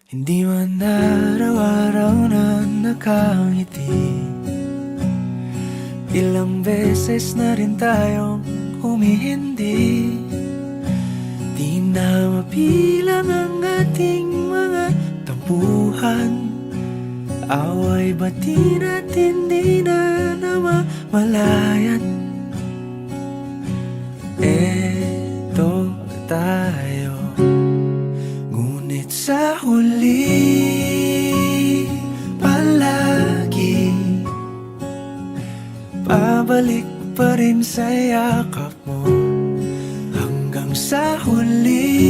Hindi man araw-araw na nakangiti, ilang beses na rin tayong humihindi. Di na mapilang ang ating mga tampuhan, away bati natin di na namamalayan. Eto tayo, ngunit sa huli palagi pabalik pa rin sa yakap mo. Hanggang sa huli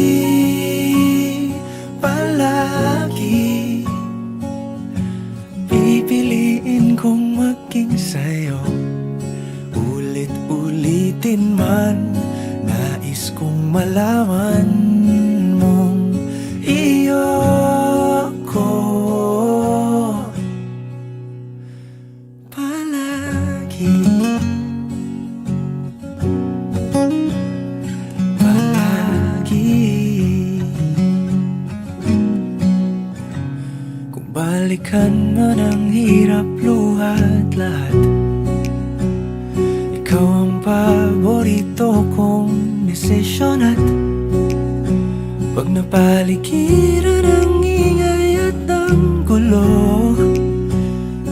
palagi pipiliin kong maging sa'yo. Ulit-ulitin man, nais kong malaman mong iyo ko palagi. Kung balikan man ang hirap, luhat lahat, ikaw ang paborito kong desisyon. At pag napaligiran ang ingay at ang gulo,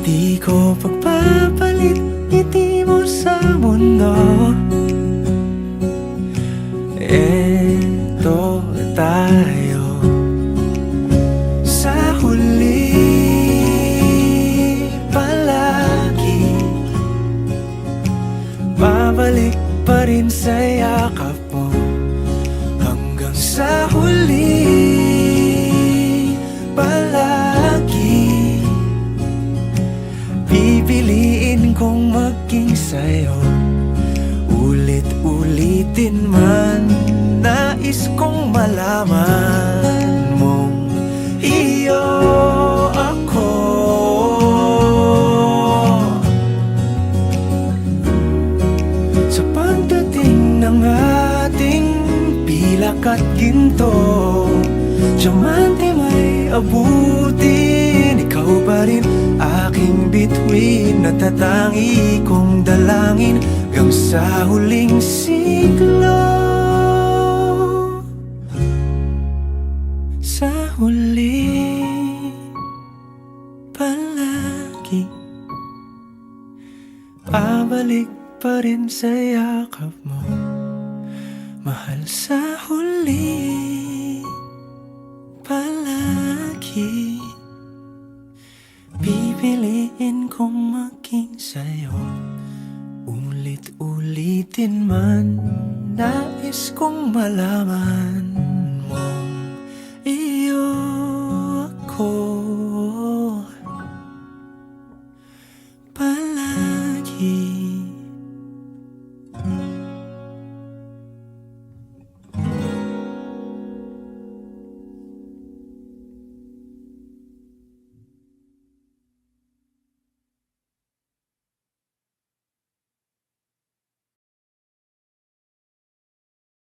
di ko pagpapalit ngiti mo sa mundo. Eto tayo, sa huli palagi babalik pa rin sa yakap mo. Hanggang sa huli palagi pipiliin kong maging sa'yo. Ulit-ulitin man, nais kong malaman mong iyo ako. Sa pagdating ng ating pilak at ginto, diamante may abutin, ikaw pa rin aking bituin, natatangi kong dalangin hanggang sa huling siglo. Sa huli palagi pabalik pa rin sa yakap mo, mahal. Sa huli palagi pipiliin kong maging sa'yo. Ulit-ulitin man, nais kong malaman